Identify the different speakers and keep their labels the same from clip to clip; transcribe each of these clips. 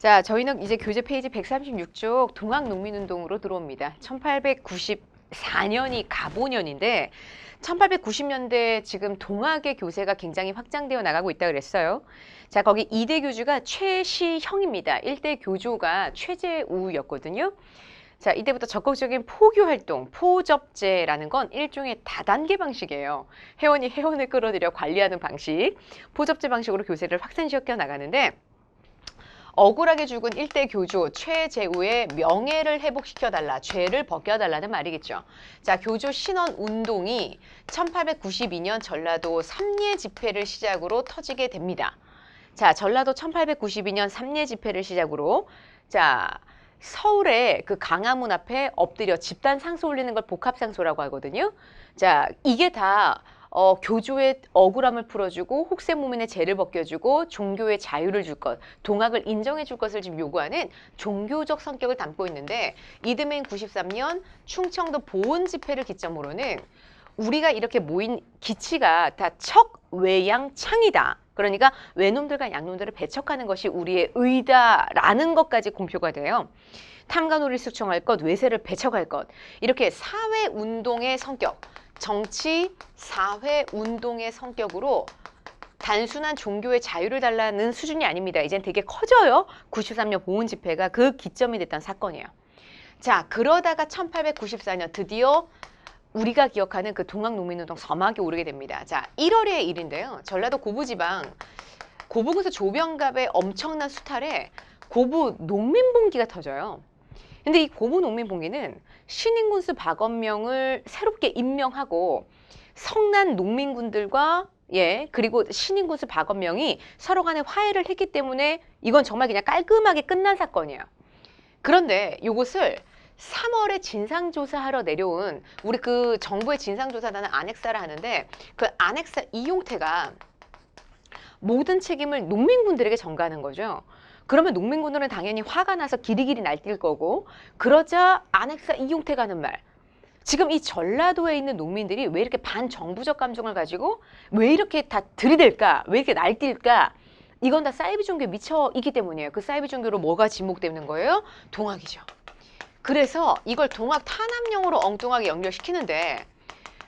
Speaker 1: 자, 저희는 이제 교재 페이지 136쪽 동학농민운동으로 들어옵니다. 1894년이 가보년인데 1890년대 지금 동학의 교세가 굉장히 확장되어 나가고 있다 그랬어요. 자, 거기 2대 교주가 최시형입니다. 1대 교조가 최재우였거든요. 자, 이때부터 적극적인 포교 활동, 포접제라는 건 일종의 다단계 방식이에요. 회원이 회원을 끌어들여 관리하는 방식, 포접제 방식으로 교세를 확산시켜 나가는데 억울하게 죽은 1대 교주 최재우의 명예를 회복시켜달라, 죄를 벗겨달라는 말이겠죠. 자, 교조 신원 운동이 1892년 전라도 삼례 집회를 시작으로 터지게 됩니다. 자, 전라도 1892년 삼례 집회를 시작으로 자, 서울의 그 강화문 앞에 엎드려 집단 상소 올리는 걸 복합상소라고 하거든요. 자, 이게 다 교조의 억울함을 풀어주고 혹세무민의 죄를 벗겨주고 종교의 자유를 줄 것, 동학을 인정해 줄 것을 지금 요구하는 종교적 성격을 담고 있는데 이듬해인 93년 충청도 보은 집회를 기점으로는 우리가 이렇게 모인 기치가 다 척외양창이다. 그러니까 외놈들과 양놈들을 배척하는 것이 우리의 의다라는 것까지 공표가 돼요. 탐관오리를 숙청할 것, 외세를 배척할 것. 이렇게 사회운동의 성격, 정치, 사회운동의 성격으로 단순한 종교의 자유를 달라는 수준이 아닙니다. 이젠 되게 커져요. 93년 보은 집회가 그 기점이 됐던 사건이에요. 자, 그러다가 1894년 드디어 우리가 기억하는 그 동학농민운동 서막에 오르게 됩니다. 자, 1월의 일인데요. 전라도 고부지방 고부군수 조병갑의 엄청난 수탈에 고부 농민봉기가 터져요. 근데 이 고부 농민봉기는 신인군수 박원명을 새롭게 임명하고 성난 농민군들과 그리고 신인군수 박원명이 서로 간에 화해를 했기 때문에 이건 정말 그냥 깔끔하게 끝난 사건이에요. 그런데 이것을 3월에 진상조사하러 내려온 우리 그 정부의 진상조사단은 안핵사를 하는데 그 안핵사 이용태가 모든 책임을 농민군들에게 전가하는 거죠. 그러면 농민군들은 당연히 화가 나서 기리기리 날뛸 거고 그러자 안핵사 이용태가 하는 말. 지금 이 전라도에 있는 농민들이 왜 이렇게 반정부적 감정을 가지고 왜 이렇게 다 들이댈까? 왜 이렇게 날뛸까? 이건 다 사이비 종교에 미쳐 있기 때문이에요. 그 사이비 종교로 뭐가 지목되는 거예요? 동학이죠. 그래서 이걸 동학 탄압령으로 엉뚱하게 연결시키는데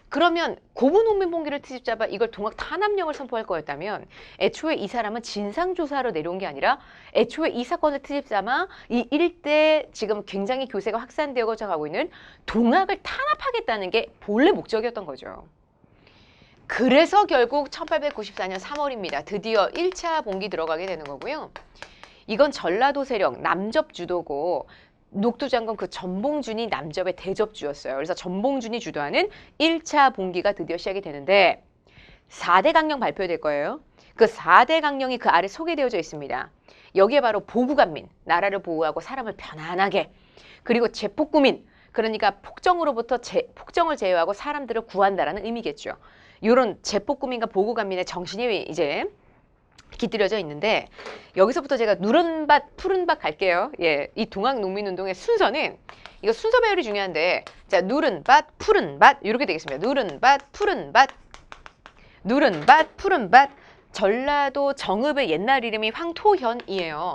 Speaker 1: 그러면 고부농민봉기를 트집잡아 이걸 동학 탄압령을 선포할 거였다면 애초에 이 사람은 진상조사하러 내려온 게 아니라 애초에 이 사건을 트집삼아 이 일대 지금 굉장히 교세가 확산되어져 가고 있는 동학을 탄압하겠다는 게 본래 목적이었던 거죠. 그래서 결국 1894년 3월입니다. 드디어 1차 봉기 들어가게 되는 거고요. 이건 전라도 세력 남접주도고 녹두장군 그 전봉준이 남접의 대접주였어요. 그래서 전봉준이 주도하는 1차 봉기가 드디어 시작이 되는데 4대 강령 발표될 거예요. 그 4대 강령이 그 아래 소개되어져 있습니다. 여기에 바로 보국안민, 나라를 보호하고 사람을 편안하게, 그리고 제폭구민, 그러니까 폭정으로부터 폭정을 제어하고 사람들을 구한다라는 의미겠죠. 이런 제폭구민과 보국안민의 정신이 이제 깃들여져 있는데 여기서부터 제가 누른 밭 푸른 밭 갈게요. 이 동학농민운동의 순서는 이거 순서 배열이 중요한데 자, 누른 밭 푸른 밭 이렇게 되겠습니다. 누른 밭 푸른 밭 누른 밭 푸른 밭. 전라도 정읍의 옛날 이름이 황토현이에요.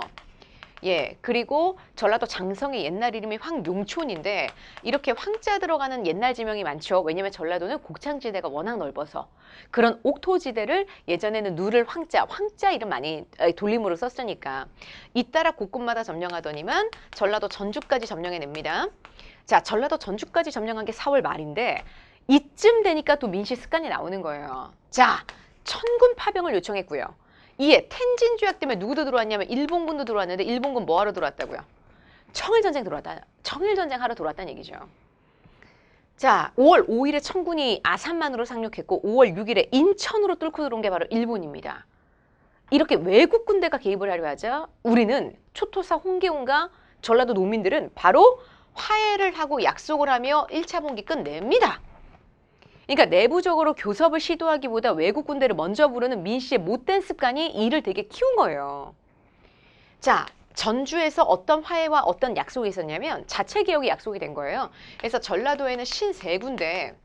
Speaker 1: 그리고 전라도 장성의 옛날 이름이 황룡촌인데 이렇게 황자 들어가는 옛날 지명이 많죠. 왜냐면 전라도는 곡창지대가 워낙 넓어서 그런 옥토지대를 예전에는 누를 황자 이름 많이 돌림으로 썼으니까 잇따라 곳곳마다 점령하더니만 전라도 전주까지 점령해냅니다. 자, 전라도 전주까지 점령한 게 4월 말인데 이쯤 되니까 또 민씨 습관이 나오는 거예요. 자, 천군 파병을 요청했고요. 이에 텐진 조약 때문에 누구도 들어왔냐면 일본군도 들어왔는데 일본군 뭐하러 들어왔다고요? 청일전쟁 들어왔다. 청일전쟁 하러 들어왔다는 얘기죠. 자, 5월 5일에 청군이 아산만으로 상륙했고 5월 6일에 인천으로 뚫고 들어온 게 바로 일본입니다. 이렇게 외국 군대가 개입을 하려 하자 우리는 초토사 홍계훈과 전라도 농민들은 바로 화해를 하고 약속을 하며 1차 봉기 끝냅니다. 그러니까 내부적으로 교섭을 시도하기보다 외국 군대를 먼저 부르는 민씨의 못된 습관이 이를 되게 키운 거예요. 자, 전주에서 어떤 화해와 어떤 약속이 있었냐면 자체 개혁이 약속이 된 거예요. 그래서 전라도에는 53군데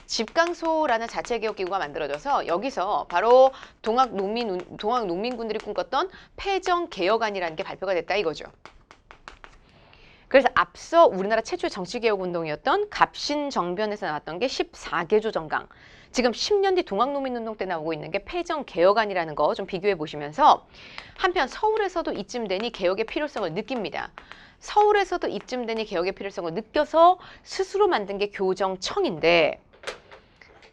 Speaker 1: 집강소라는 자체개혁기구가 만들어져서 여기서 바로 동학농민군들이 꿈꿨던 패정개혁안이라는 게 발표가 됐다 이거죠. 그래서 앞서 우리나라 최초의 정치개혁운동이었던 갑신정변에서 나왔던 게 14개조 정강. 지금 10년 뒤 동학농민운동 때 나오고 있는 게 패정개혁안이라는 거 좀 비교해 보시면서 한편 서울에서도 이쯤 되니 개혁의 필요성을 느낍니다. 서울에서도 이쯤 되니 개혁의 필요성을 느껴서 스스로 만든 게 교정청인데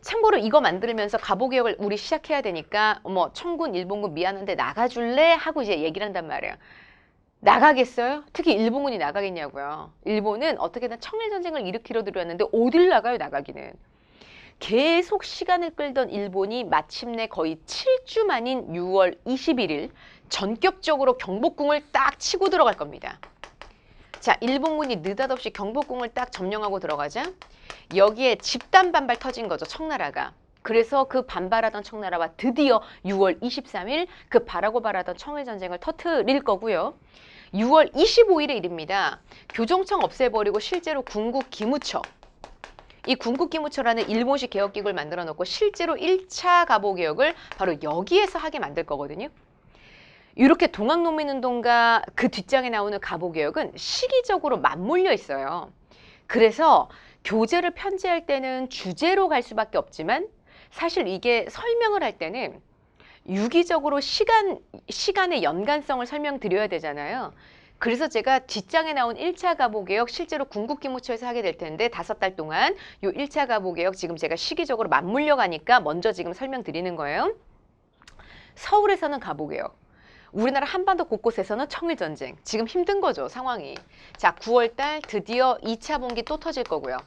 Speaker 1: 참고로 이거 만들면서 갑오개혁을 우리 시작해야 되니까 어머 청군, 일본군 미안한데 나가줄래? 하고 이제 얘기를 한단 말이에요. 나가겠어요? 특히 일본군이 나가겠냐고요. 일본은 어떻게든 청일전쟁을 일으키러 들어왔는데 어딜 나가요 나가기는. 계속 시간을 끌던 일본이 마침내 거의 7주 만인 6월 21일 전격적으로 경복궁을 딱 치고 들어갈 겁니다. 자, 일본군이 느닷없이 경복궁을 딱 점령하고 들어가자 여기에 집단 반발 터진 거죠, 청나라가. 그래서 그 반발하던 청나라와 드디어 6월 23일 그 바라고 바라던 청일전쟁을 터뜨릴 거고요. 6월 25일의 일입니다. 교정청 없애버리고 실제로 군국기무처. 이 군국기무처라는 일본식 개혁기구를 만들어 놓고 실제로 1차 갑오개혁을 바로 여기에서 하게 만들 거거든요. 이렇게 동학농민운동과 그 뒷장에 나오는 갑오개혁은 시기적으로 맞물려 있어요. 그래서 교재를 편제할 때는 주제로 갈 수밖에 없지만 사실 이게 설명을 할 때는 유기적으로 시간의 연관성을 설명드려야 되잖아요. 그래서 제가 뒷장에 나온 1차 갑오개혁 실제로 군국기무처에서 하게 될 텐데 5달 동안 이 1차 갑오개혁 지금 제가 시기적으로 맞물려 가니까 먼저 지금 설명드리는 거예요. 서울에서는 갑오개혁. 우리나라 한반도 곳곳에서는 청일전쟁. 지금 힘든 거죠, 상황이. 자, 9월달 드디어 2차 봉기 또 터질 거고요.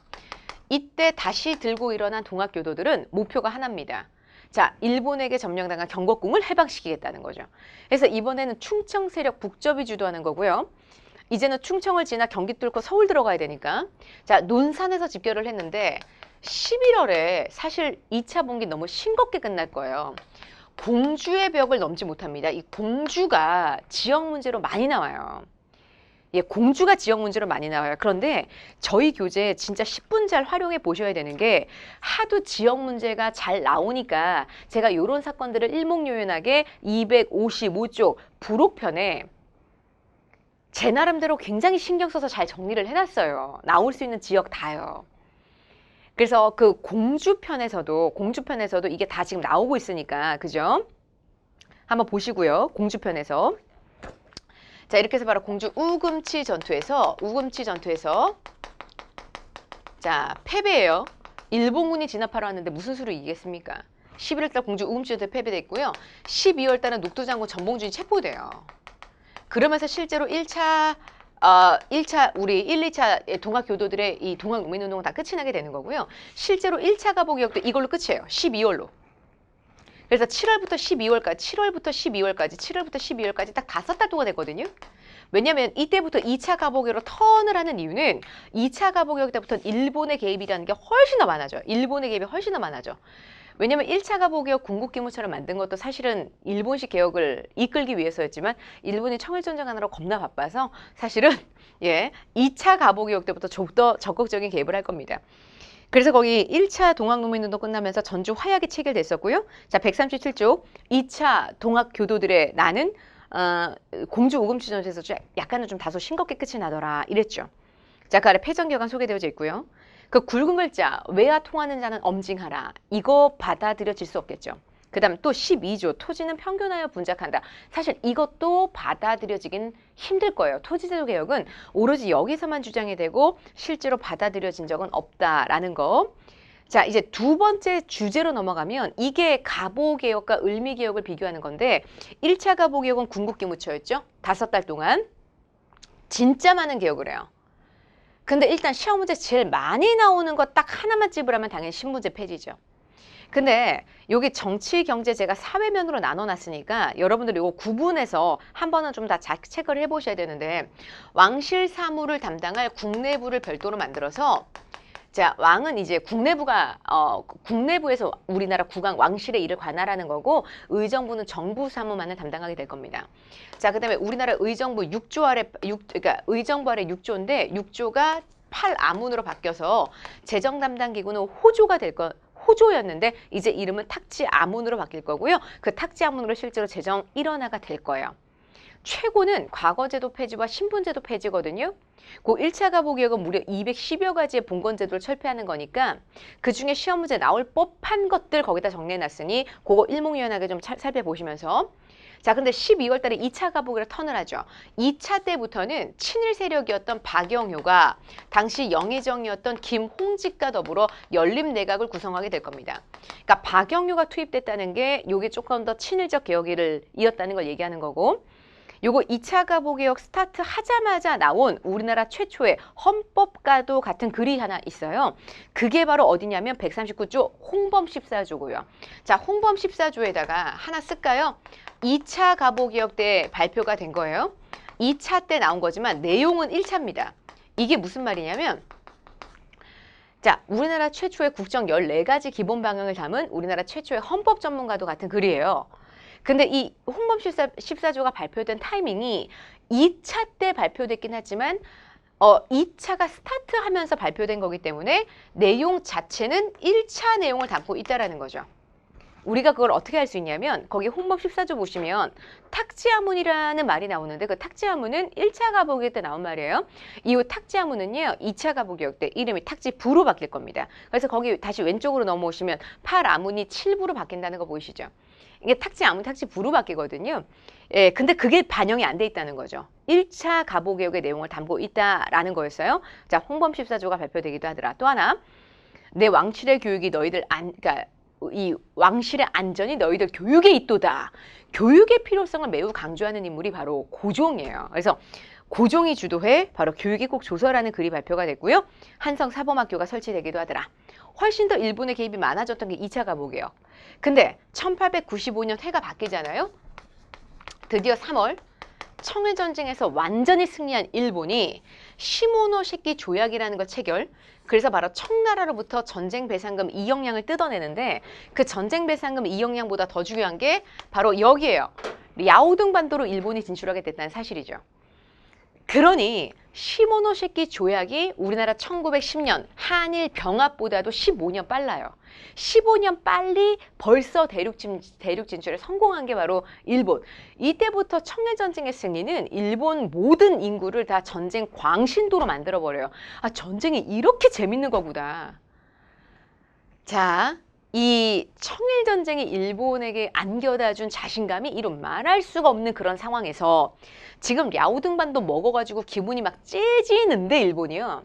Speaker 1: 이때 다시 들고 일어난 동학교도들은 목표가 하나입니다. 자, 일본에게 점령당한 경복궁을 해방시키겠다는 거죠. 그래서 이번에는 충청 세력 북접이 주도하는 거고요. 이제는 충청을 지나 경기 뚫고 서울 들어가야 되니까. 자, 논산에서 집결을 했는데 11월에 사실 2차 봉기 너무 싱겁게 끝날 거예요. 공주의 벽을 넘지 못합니다. 이 공주가 지역 문제로 많이 나와요. 예, 공주가 지역 문제로 많이 나와요. 그런데 저희 교재 진짜 10분 잘 활용해 보셔야 되는 게 하도 지역 문제가 잘 나오니까 제가 이런 사건들을 일목요연하게 255쪽 부록편에 제 나름대로 굉장히 신경 써서 잘 정리를 해놨어요. 나올 수 있는 지역 다요. 그래서 그 공주편에서도 이게 다 지금 나오고 있으니까 그죠? 한번 보시고요. 공주편에서. 자, 이렇게 해서 바로 공주 우금치 전투에서 자, 패배예요. 일본군이 진압하러 왔는데 무슨 수로 이기겠습니까? 11월달 공주 우금치 전투에 패배됐고요. 12월달은 녹두장군 전봉준이 체포돼요. 그러면서 실제로 1차 우리 1, 2차 동학교도들의 이 동학농민운동은 다 끝이 나게 되는 거고요. 실제로 1차 갑오개혁도 이걸로 끝이에요. 12월로. 그래서 7월부터 12월까지 딱 5달 동안 됐거든요. 왜냐하면 이때부터 2차 갑오개혁으로 턴을 하는 이유는 2차 갑오개혁 때부터는 일본의 개입이라는 게 훨씬 더 많아져요. 일본의 개입이 훨씬 더 많아져. 왜냐하면 1차 갑오개혁 군국기무처를 만든 것도 사실은 일본식 개혁을 이끌기 위해서였지만 일본이 청일전쟁하느라 겁나 바빠서 사실은 2차 갑오개혁 때부터 좀 더 적극적인 개입을 할 겁니다. 그래서 거기 1차 동학농민운동 끝나면서 전주 화약이 체결됐었고요. 자, 137쪽 2차 동학교도들의 나는 공주 우금치 전투에서 약간은 좀 다소 싱겁게 끝이 나더라 이랬죠. 자, 그 아래 패전개혁안 소개되어져 있고요. 그 굵은 글자 외와 통하는 자는 엄징하라. 이거 받아들여질 수 없겠죠. 그 다음 또 12조 토지는 평균하여 분작한다. 사실 이것도 받아들여지긴 힘들 거예요. 토지제도 개혁은 오로지 여기서만 주장이 되고 실제로 받아들여진 적은 없다라는 거. 자, 이제 두 번째 주제로 넘어가면 이게 갑오개혁과 을미개혁을 비교하는 건데 1차 갑오개혁은 군국기무처였죠. 5달 동안 진짜 많은 개혁을 해요. 근데 일단 시험 문제 제일 많이 나오는 거 딱 하나만 찝으라면 당연히 신문제 폐지죠. 근데 여기 정치, 경제 제가 사회면으로 나눠놨으니까 여러분들 이거 구분해서 한 번은 좀 다 체크를 해보셔야 되는데 왕실 사무를 담당할 국내부를 별도로 만들어서 자, 왕은 이제 국내부에서 우리나라 국왕 왕실의 일을 관할하는 거고 의정부는 정부 사무만을 담당하게 될 겁니다. 자, 그다음에 우리나라 의정부 6조 아래 그러니까 의정부 아래 6조인데 6조가 팔아문으로 바뀌어서 재정 담당 기구는 호조가 될 거. 호조였는데 이제 이름은 탁지아문으로 바뀔 거고요. 그 탁지아문으로 실제로 재정 일원화가 될 거예요. 최고는 과거제도 폐지와 신분제도 폐지거든요. 그 1차 가보개혁은 무려 210여 가지의 봉건제도를 철폐하는 거니까 그중에 시험 문제 나올 법한 것들 거기다 정리해놨으니 그거 일목요연하게 좀 살펴보시면서 자, 근데 12월 달에 2차 가보기를 턴을 하죠. 2차 때부터는 친일 세력이었던 박영효가 당시 영의정이었던 김홍직과 더불어 연립내각을 구성하게 될 겁니다. 그러니까 박영효가 투입됐다는 게 요게 조금 더 친일적 개혁을 이었다는 걸 얘기하는 거고 요거 2차 가보개혁 스타트 하자마자 나온 우리나라 최초의 헌법과도 같은 글이 하나 있어요. 그게 바로 어디냐면 139조 홍범 14조고요. 자, 홍범 14조에다가 하나 쓸까요? 2차 가보개혁 때 발표가 된 거예요. 2차 때 나온 거지만 내용은 1차입니다. 이게 무슨 말이냐면 자, 우리나라 최초의 국정 14가지 기본 방향을 담은 우리나라 최초의 헌법 전문가도 같은 글이에요. 근데 이 홍범 14조가 발표된 타이밍이 2차 때 발표됐긴 하지만 2차가 스타트하면서 발표된 거기 때문에 내용 자체는 1차 내용을 담고 있다라는 거죠. 우리가 그걸 어떻게 할 수 있냐면 거기 홍범 14조 보시면 탁지아문이라는 말이 나오는데 그 탁지아문은 1차 가보개혁 때 나온 말이에요. 이후 탁지아문은요 2차 가보개혁 때 이름이 탁지부로 바뀔 겁니다. 그래서 거기 다시 왼쪽으로 넘어오시면 팔아문이 7부로 바뀐다는 거 보이시죠? 이게 탁지아문 탁지부로 바뀌거든요. 예, 근데 그게 반영이 안 돼 있다는 거죠. 1차 가보개혁의 내용을 담고 있다라는 거였어요. 자, 홍범 14조가 발표되기도 하더라. 또 하나, 내 왕실의 교육이 너희들 그러니까 이 왕실의 안전이 너희들 교육에 있도다. 교육의 필요성을 매우 강조하는 인물이 바로 고종이에요. 그래서 고종이 주도해 바로 교육이 꼭 조서라는 글이 발표가 됐고요. 한성 사범학교가 설치되기도 하더라. 훨씬 더 일본의 개입이 많아졌던 게 2차 가보개혁. 근데 1895년 해가 바뀌잖아요. 드디어 3월 청일전쟁에서 완전히 승리한 일본이 시모노세키 조약이라는 걸 체결. 그래서 바로 청나라로부터 전쟁 배상금 2억량을 뜯어내는데 그 전쟁 배상금 2억량보다 더 중요한 게 바로 여기에요. 야오둥반도로 일본이 진출하게 됐다는 사실이죠. 그러니 시모노세키 조약이 우리나라 1910년 한일 병합보다도 15년 빨라요. 15년 빨리 벌써 대륙 진출에 성공한 게 바로 일본. 이때부터 청일전쟁의 승리는 일본 모든 인구를 다 전쟁 광신도로 만들어버려요. 아, 전쟁이 이렇게 재밌는 거구나. 자, 이 청일전쟁이 일본에게 안겨다 준 자신감이 이루 말할 수가 없는 그런 상황에서 지금 랴오둥반도 먹어가지고 기분이 막 째지는데 일본이요.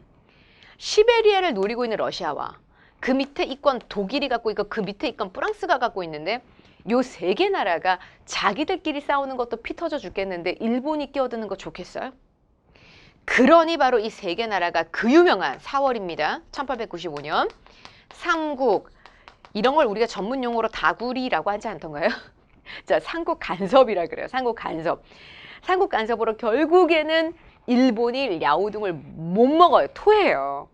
Speaker 1: 시베리아를 노리고 있는 러시아와 그 밑에 이권 독일이 갖고 있고 그 밑에 이권 프랑스가 갖고 있는데 요 세 개 나라가 자기들끼리 싸우는 것도 피 터져 죽겠는데 일본이 끼어드는 거 좋겠어요? 그러니 바로 이 세 개 나라가 그 유명한 4월입니다. 1895년 삼국 이런 걸 우리가 전문 용어로 다구리라고 하지 않던가요? 자, 삼국 간섭이라 그래요. 삼국 간섭. 삼국 간섭으로 결국에는 일본이 랴오둥을 못 먹어요. 토해요.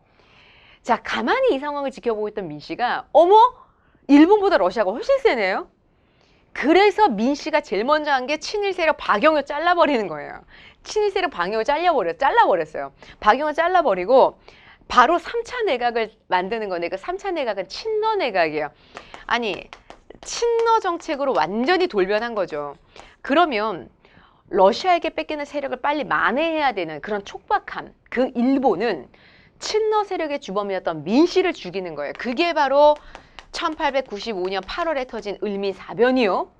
Speaker 1: 자, 가만히 이 상황을 지켜보고 있던 민 씨가 어머? 일본보다 러시아가 훨씬 세네요. 그래서 민 씨가 제일 먼저 한 게 친일 세력 박영효 잘라버리는 거예요. 친일 세력 박영효 잘라버렸어요. 박영효 잘라버리고 바로 3차 내각을 만드는 건데 그 3차 내각은 친러 내각이에요. 아니, 친러 정책으로 완전히 돌변한 거죠. 그러면 러시아에게 뺏기는 세력을 빨리 만회해야 되는 그런 촉박함. 그 일본은 친러 세력의 주범이었던 민 씨를 죽이는 거예요. 그게 바로 1895년 8월에 터진 을미사변이요.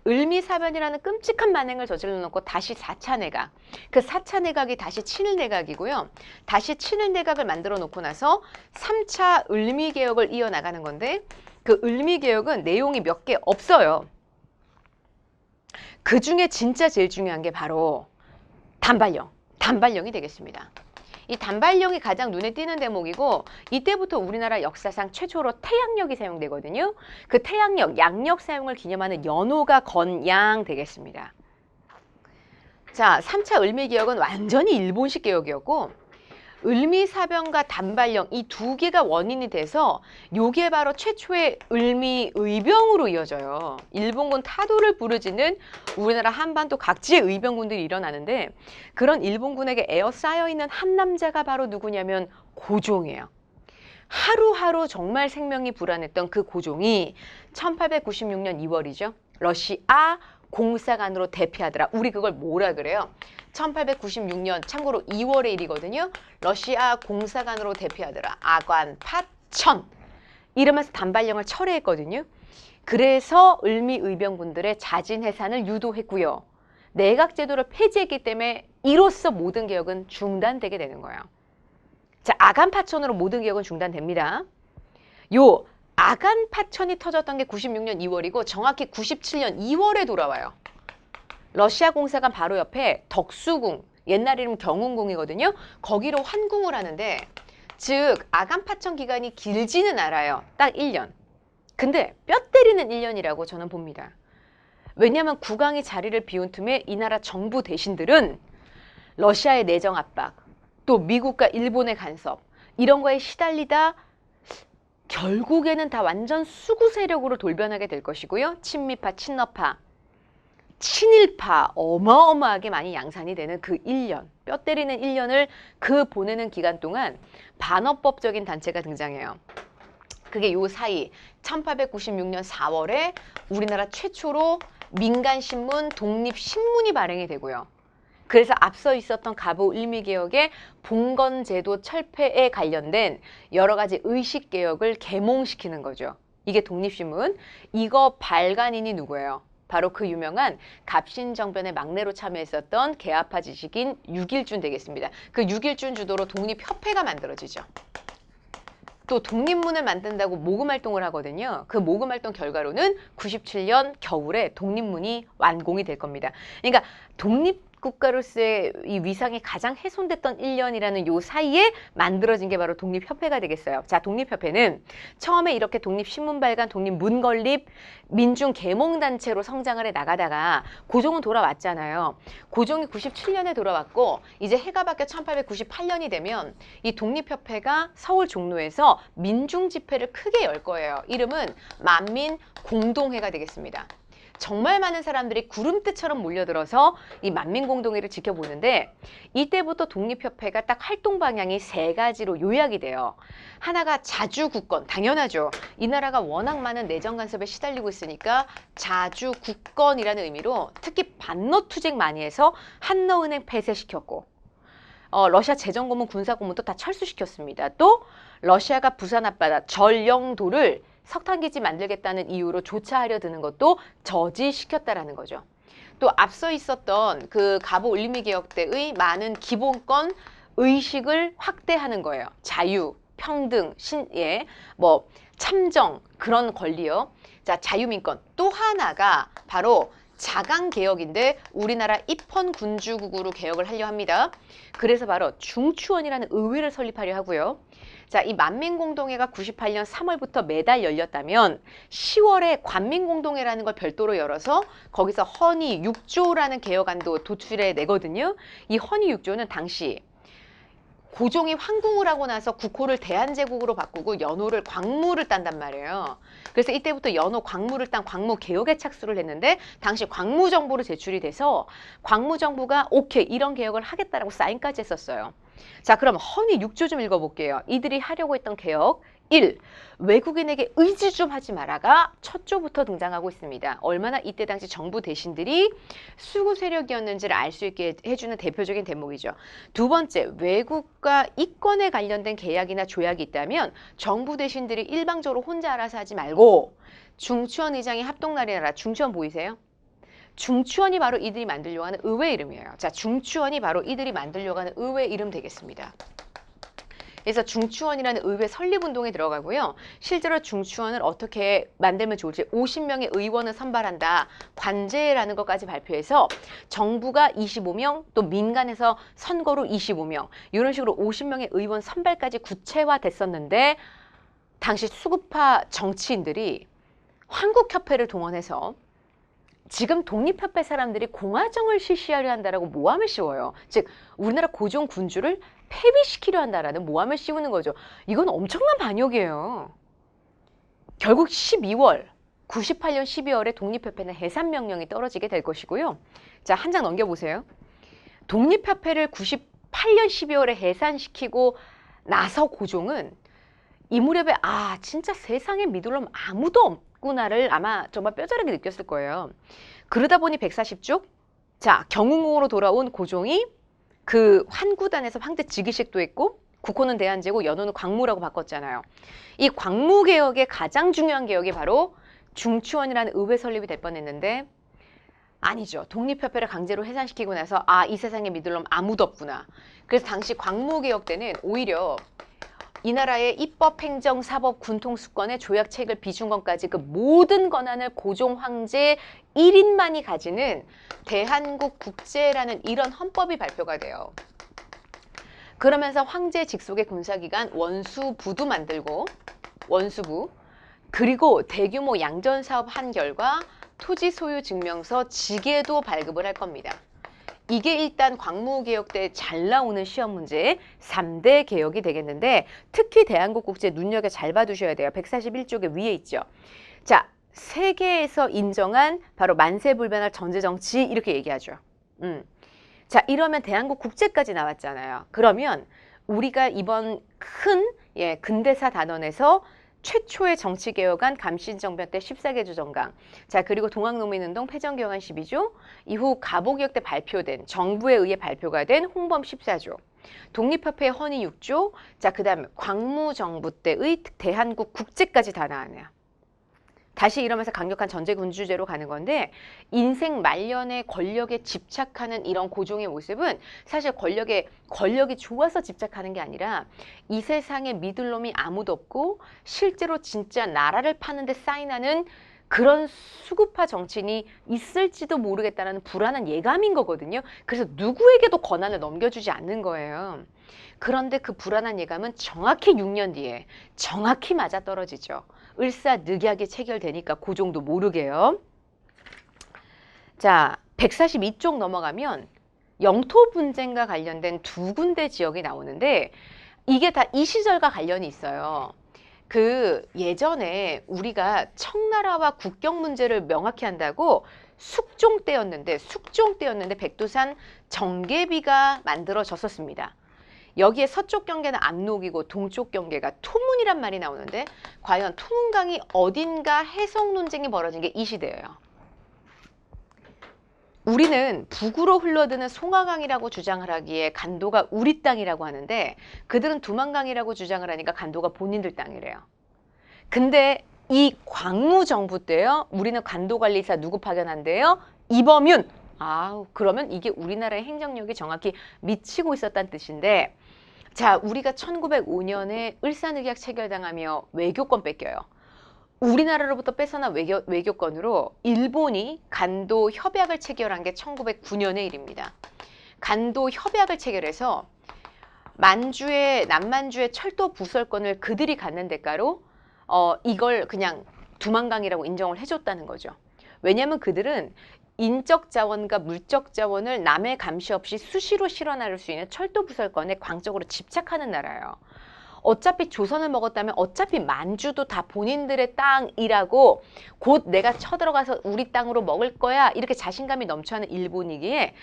Speaker 1: 을미사변이라는 끔찍한 만행을 저질러 놓고 다시 4차 내각. 그 4차 내각이 다시 친일 내각이고요. 다시 친일 내각을 만들어 놓고 나서 3차 을미개혁을 이어나가는 건데 그 을미개혁은 내용이 몇 개 없어요. 그 중에 진짜 제일 중요한 게 바로 단발령이 되겠습니다. 이 단발령이 가장 눈에 띄는 대목이고 이때부터 우리나라 역사상 최초로 태양력이 사용되거든요. 그 태양력, 양력 사용을 기념하는 연호가 건양 되겠습니다. 자, 3차 을미개혁은 완전히 일본식 개혁이었고 을미사변과 단발령 이 두 개가 원인이 돼서 요게 바로 최초의 을미의병으로 이어져요. 일본군 타도를 부르짖는 우리나라 한반도 각지의 의병군들이 일어나는데 그런 일본군에게 에어싸여 있는 한 남자가 바로 누구냐면 고종이에요. 하루하루 정말 생명이 불안했던 그 고종이 1896년 2월이죠. 러시아 공사관으로 대피하더라. 우리 그걸 뭐라 그래요? 1896년 참고로 2월의 일이거든요. 러시아 공사관으로 대피하더라. 아관 파천 이러면서 단발령을 철회했거든요. 그래서 을미의병군들의 자진 해산을 유도했고요. 내각제도를 폐지했기 때문에 이로써 모든 개혁은 중단되게 되는 거예요. 자, 아간 파천으로 모든 개혁은 중단됩니다. 요 아간 파천이 터졌던 게 96년 2월이고 정확히 97년 2월에 돌아와요. 러시아 공사관 바로 옆에 덕수궁, 옛날 이름 경운궁이거든요. 거기로 환궁을 하는데 즉 아간 파천 기간이 길지는 않아요. 딱 1년. 근데 뼈 때리는 1년이라고 저는 봅니다. 왜냐하면 국왕이 자리를 비운 틈에 이 나라 정부 대신들은 러시아의 내정 압박, 또 미국과 일본의 간섭 이런 거에 시달리다 결국에는 다 완전 수구 세력으로 돌변하게 될 것이고요. 친미파, 친러파, 친일파 어마어마하게 많이 양산이 되는 그 1년, 뼈 때리는 1년을 그 보내는 기간 동안 반어법적인 단체가 등장해요. 그게 요 사이 1896년 4월에 우리나라 최초로 민간신문 독립신문이 발행이 되고요. 그래서 앞서 있었던 갑오 을미개혁의 봉건제도 철폐에 관련된 여러 가지 의식개혁을 계몽시키는 거죠. 이게 독립신문. 이거 발간인이 누구예요? 바로 그 유명한 갑신정변의 막내로 참여했었던 개화파 지식인 육일준 되겠습니다. 그 육일준 주도로 독립협회가 만들어지죠. 또 독립문을 만든다고 모금활동을 하거든요. 그 모금활동 결과로는 97년 겨울에 독립문이 완공이 될 겁니다. 그러니까 독립국가로서의 이 위상이 가장 훼손됐던 1년이라는 요 사이에 만들어진 게 바로 독립협회가 되겠어요. 자, 독립협회는 처음에 이렇게 독립신문 발간, 독립문 건립, 민중계몽단체로 성장을 해 나가다가 고종은 돌아왔잖아요. 고종이 97년에 돌아왔고 이제 해가 바뀌어 1898년이 되면 이 독립협회가 서울 종로에서 민중집회를 크게 열 거예요. 이름은 만민공동회가 되겠습니다. 정말 많은 사람들이 구름대처럼 몰려들어서 이 만민공동회를 지켜보는데 이때부터 독립협회가 딱 활동 방향이 세 가지로 요약이 돼요. 하나가 자주국권, 당연하죠. 이 나라가 워낙 많은 내정 간섭에 시달리고 있으니까 자주국권이라는 의미로 특히 반러투쟁 많이 해서 한너은행 폐쇄시켰고 러시아 재정고문, 군사고문도 다 철수시켰습니다. 또 러시아가 부산 앞바다 전령도를 석탄기지 만들겠다는 이유로 조차하려 드는 것도 저지시켰다라는 거죠. 또 앞서 있었던 그 갑오 을미개혁 때의 많은 기본권 의식을 확대하는 거예요. 자유, 평등, 참정 그런 권리요. 자, 자유민권. 또 하나가 바로 자강개혁인데 우리나라 입헌군주국으로 개혁을 하려 합니다. 그래서 바로 중추원이라는 의회를 설립하려 하고요. 자, 이 만민공동회가 98년 3월부터 매달 열렸다면 10월에 관민공동회라는 걸 별도로 열어서 거기서 헌의 6조라는 개혁안도 도출해 내거든요. 이 헌의 6조는 당시 고종이 황궁을 하고 나서 국호를 대한제국으로 바꾸고 연호를 광무를 딴단 말이에요. 그래서 이때부터 연호 광무를 딴 광무개혁에 착수를 했는데 당시 광무정부로 제출이 돼서 광무정부가 오케이 이런 개혁을 하겠다라고 사인까지 했었어요. 자, 그럼 헌의 6조 좀 읽어볼게요. 이들이 하려고 했던 개혁 1. 외국인에게 의지 좀 하지 마라가 첫 조부터 등장하고 있습니다. 얼마나 이때 당시 정부 대신들이 수구 세력이었는지를 알 수 있게 해주는 대표적인 대목이죠. 두 번째, 외국과 이권에 관련된 계약이나 조약이 있다면 정부 대신들이 일방적으로 혼자 알아서 하지 말고 중추원 의장이 합동나리나라 중추원 보이세요? 중추원이 바로 이들이 만들려고 하는 의회 이름이에요. 자, 중추원이 바로 이들이 만들려고 하는 의회 이름 되겠습니다. 그래서 중추원이라는 의회 설립운동에 들어가고요. 실제로 중추원을 어떻게 만들면 좋을지 50명의 의원을 선발한다. 관제라는 것까지 발표해서 정부가 25명, 또 민간에서 선거로 25명 이런 식으로 50명의 의원 선발까지 구체화됐었는데 당시 수구파 정치인들이 한국협회를 동원해서 지금 독립협회 사람들이 공화정을 실시하려 한다라고 모함을 씌워요. 즉 우리나라 고종 군주를 폐위시키려 한다라는 모함을 씌우는 거죠. 이건 엄청난 반역이에요. 결국 98년 12월에 독립협회는 해산명령이 떨어지게 될 것이고요. 자, 한 장 넘겨보세요. 독립협회를 98년 12월에 해산시키고 나서 고종은 이 무렵에 아 진짜 세상에 믿을 놈 아무도 없구나를 아마 정말 뼈저리게 느꼈을 거예요. 그러다 보니 140쪽 자 경운궁으로 돌아온 고종이 그 환구단에서 황제 즉위식도 했고 국호는 대한제고 연호는 광무라고 바꿨잖아요. 이 광무개혁의 가장 중요한 개혁이 바로 중추원이라는 의회 설립이 될 뻔했는데 아니죠. 독립협회를 강제로 해산시키고 나서 아 이 세상에 믿을 놈 아무도 없구나. 그래서 당시 광무개혁 때는 오히려 이 나라의 입법, 행정, 사법, 군통, 수권의 조약, 체결, 비준권까지 그 모든 권한을 고종 황제 1인만이 가지는 대한국 국제라는 이런 헌법이 발표가 돼요. 그러면서 황제 직속의 군사기관 원수부도 만들고 원수부 그리고 대규모 양전사업 한 결과 토지 소유 증명서 지게도 발급을 할 겁니다. 이게 일단 광무개혁 때 잘 나오는 시험 문제의 3대 개혁이 되겠는데 특히 대한국국제 눈여겨 잘 봐두셔야 돼요. 141쪽에 위에 있죠. 자, 세계에서 인정한 바로 만세불변할 전제정치 이렇게 얘기하죠. 자, 이러면 대한국 국제까지 나왔잖아요. 그러면 우리가 이번 큰 근대사 단원에서 최초의 정치개혁안 감신정변 때 14개조 정강 자 그리고 동학농민운동 패전개혁안 12조 이후 가보개혁 때 발표된 정부에 의해 발표가 된 홍범 14조 독립협회 헌의 6조 자 그다음에 광무정부 때의 대한국 국제까지 다 나왔네요. 다시 이러면서 강력한 전제군주제로 가는 건데 인생 말년에 권력에 집착하는 이런 고종의 모습은 사실 권력이 좋아서 집착하는 게 아니라 이 세상에 믿을 놈이 아무도 없고 실제로 진짜 나라를 파는데 사인하는 그런 수구파 정치인이 있을지도 모르겠다는 불안한 예감인 거거든요. 그래서 누구에게도 권한을 넘겨주지 않는 거예요. 그런데 그 불안한 예감은 정확히 6년 뒤에 정확히 맞아떨어지죠. 을사늑약이 체결되니까 고종도 모르게요. 자, 142쪽 넘어가면 영토 분쟁과 관련된 두 군데 지역이 나오는데 이게 다 이 시절과 관련이 있어요. 그 예전에 우리가 청나라와 국경 문제를 명확히 한다고 숙종 때였는데 백두산 정계비가 만들어졌었습니다. 여기에 서쪽 경계는 압록이고 동쪽 경계가 토문이란 말이 나오는데 과연 토문강이 어딘가 해석 논쟁이 벌어진 게 이 시대예요. 우리는 북으로 흘러드는 송하강이라고 주장을 하기에 간도가 우리 땅이라고 하는데 그들은 두만강이라고 주장을 하니까 간도가 본인들 땅이래요. 근데 이 광무정부 때요. 우리는 간도관리사 누구 파견한대요? 이범윤. 그러면 이게 우리나라의 행정력이 정확히 미치고 있었다는 뜻인데 자, 우리가 1905년에 을사늑약 체결당하며 외교권 뺏겨요. 우리나라로부터 뺏어난 외교권으로 일본이 간도 협약을 체결한 게 1909년의 일입니다. 간도 협약을 체결해서 남만주의 철도 부설권을 그들이 갖는 대가로 이걸 그냥 두만강이라고 인정을 해줬다는 거죠. 왜냐하면 그들은 인적 자원과 물적 자원을 남의 감시 없이 수시로 실어 나를 수 있는 철도 부설권에 광적으로 집착하는 나라예요. 어차피 조선을 먹었다면 어차피 만주도 다 본인들의 땅이라고 곧 내가 쳐들어가서 우리 땅으로 먹을 거야 이렇게 자신감이 넘쳐하는 일본이기에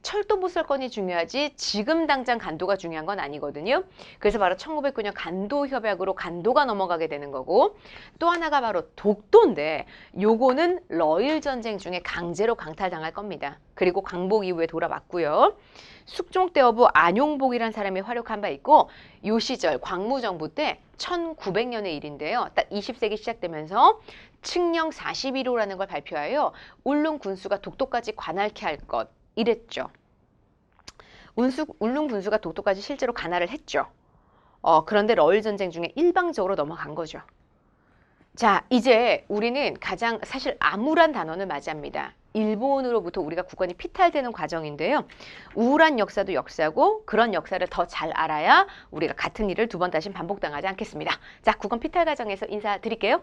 Speaker 1: 철도 부설권이 중요하지 지금 당장 간도가 중요한 건 아니거든요. 그래서 바로 1909년 간도 협약으로 간도가 넘어가게 되는 거고 또 하나가 바로 독도인데 요거는 러일 전쟁 중에 강제로 강탈당할 겁니다. 그리고 광복 이후에 돌아왔고요. 숙종 때 어부 안용복이라는 사람이 활약한 바 있고 요 시절 광무정부 때 1900년의 일인데요. 딱 20세기 시작되면서 칙령 41호라는 걸 발표하여 울릉 군수가 독도까지 관할케 할 것 이랬죠. 울릉 군수가 독도까지 실제로 관할을 했죠. 그런데 러일 전쟁 중에 일방적으로 넘어간 거죠. 자, 이제 우리는 가장 사실 암울한 단원을 맞이합니다. 일본으로부터 우리가 국권이 피탈되는 과정인데요. 우울한 역사도 역사고 그런 역사를 더 잘 알아야 우리가 같은 일을 두 번 다시 반복당하지 않겠습니다. 자, 국권 피탈 과정에서 인사드릴게요.